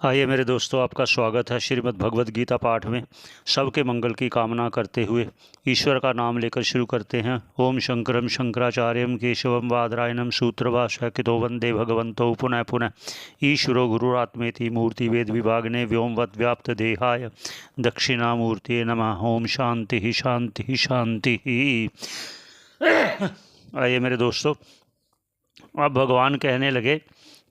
आइए मेरे दोस्तों, आपका स्वागत है श्रीमद् भगवद गीता पाठ में। सबके मंगल की कामना करते हुए ईश्वर का नाम लेकर शुरू करते हैं। ओम शंकरम शंकराचार्यम केशवम बादरायणम सूत्रभाष्यकृतो वंदे भगवंतो पुनः पुनः। ईश्वरो गुरुरात्मेति मूर्ति वेद विभागने व्योमवत् व्याप्त देहाय दक्षिणामूर्ति नमः। ओम शांति शांति शांति। आइए मेरे दोस्तों, अब भगवान कहने लगे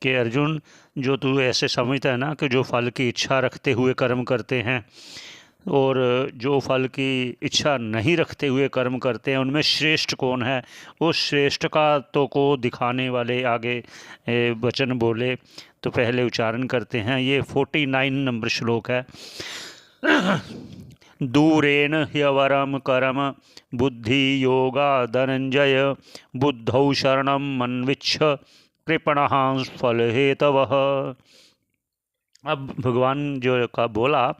कि अर्जुन, जो तू ऐसे समझता है ना कि जो फल की इच्छा रखते हुए कर्म करते हैं और जो फल की इच्छा नहीं रखते हुए कर्म करते हैं, उनमें श्रेष्ठ कौन है? उस श्रेष्ठ का तो को दिखाने वाले आगे वचन बोले, तो पहले उच्चारण करते हैं। ये 49 नंबर श्लोक है। दूरेन ह्यवरम करम बुद्धि योगा धनंजय बुद्धौ शरणम मन्विच्छ कृपणः फल हेतवः। अब भगवान जो का बोला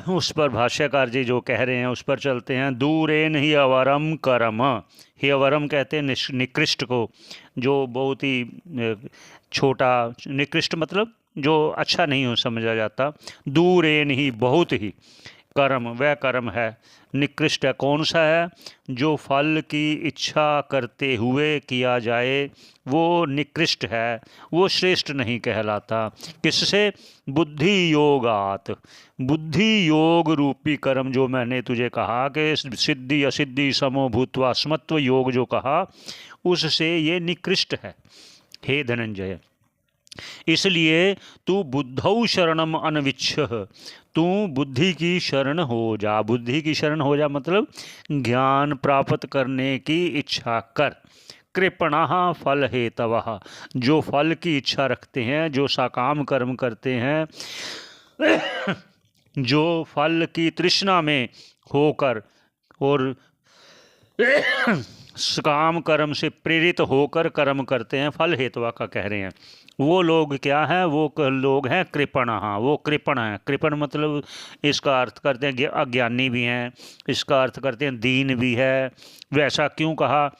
उस पर भाष्यकार जी जो कह रहे हैं उस पर चलते हैं। दूरेन ही अवरम करम, ही अवरम कहते हैं निकृष्ट को, जो बहुत ही छोटा, निकृष्ट मतलब जो अच्छा नहीं हो समझा जाता। दूरेन ही बहुत ही, कर्म वह कर्म है, निकृष्ट है। कौन सा है? जो फल की इच्छा करते हुए किया जाए वो निकृष्ट है, वो श्रेष्ठ नहीं कहलाता। किससे? बुद्धि योगात, बुद्धि योग रूपी कर्म जो मैंने तुझे कहा कि सिद्धि असिद्धि समो भूत्वा स्मत्व योग जो कहा, उससे ये निकृष्ट है। हे धनंजय, इसलिए तू बुद्धौ शरणम अनविच्छ, तू बुद्धि की शरण हो जा। बुद्धि की शरण हो जा मतलब ज्ञान प्राप्त करने की इच्छा कर। कृपणः फल हेतवः, जो फल की इच्छा रखते हैं, जो साकाम कर्म करते हैं, जो फल की तृष्णा में होकर और काम कर्म से प्रेरित होकर कर्म करते हैं, फल हेतवा का कह रहे हैं, वो लोग क्या हैं? वो लोग हैं कृपण। हाँ, वो कृपण हैं। कृपण मतलब इसका अर्थ करते हैं अज्ञानी भी हैं, इसका अर्थ करते हैं दीन भी है। वैसा क्यों कहा?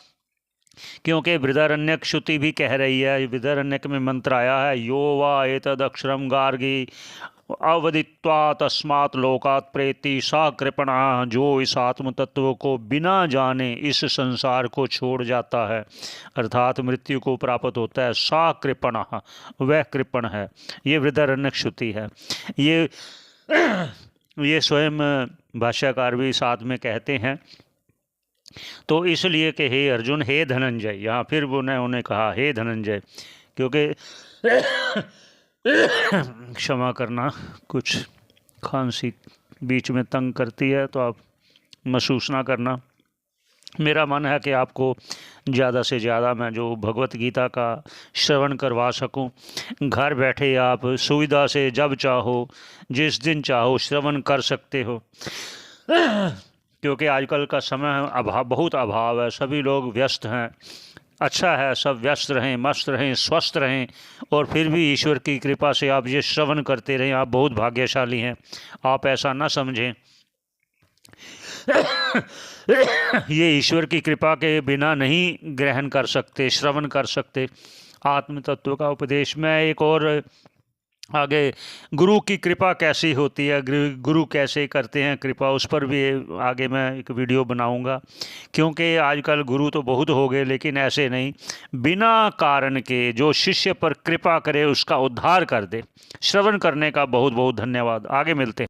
क्योंकि बृहदारण्यक श्रुति भी कह रही है, बृहदारण्यक में मंत्र आया है, यो वा एतद अक्षरम गार्गी अवदित्वा तस्मात् लोकात् प्रेति सा कृपणा, जो इस आत्म तत्व को बिना जाने इस संसार को छोड़ जाता है अर्थात मृत्यु को प्राप्त होता है, सा कृपणा, वह कृपण है। ये बृहदारण्यक श्रुति है। ये स्वयं भाष्यकार भी साथ में कहते हैं। तो इसलिए कि हे अर्जुन, हे धनंजय, यहाँ फिर उन्हें कहा हे धनंजय, क्योंकि क्षमा करना, कुछ खांसी बीच में तंग करती है तो आप महसूस ना करना। मेरा मन है कि आपको ज़्यादा से ज़्यादा मैं जो भगवत गीता का श्रवण करवा सकूं। घर बैठे आप सुविधा से जब चाहो, जिस दिन चाहो श्रवण कर सकते हो, क्योंकि आजकल का समय अभाव, बहुत अभाव है, सभी लोग व्यस्त हैं। अच्छा है सब व्यस्त रहें, मस्त रहें, स्वस्थ रहें, और फिर भी ईश्वर की कृपा से आप ये श्रवण करते रहें। आप बहुत भाग्यशाली हैं, आप ऐसा ना समझें। ये ईश्वर की कृपा के बिना नहीं ग्रहण कर सकते, श्रवण कर सकते आत्म तत्व का उपदेश। मैं एक और आगे गुरु की कृपा कैसी होती है, गुरु कैसे करते हैं कृपा, उस पर भी आगे मैं एक वीडियो बनाऊंगा। क्योंकि आजकल गुरु तो बहुत हो गए, लेकिन ऐसे नहीं, बिना कारण के जो शिष्य पर कृपा करे उसका उद्धार कर दे। श्रवण करने का बहुत बहुत धन्यवाद। आगे मिलते हैं।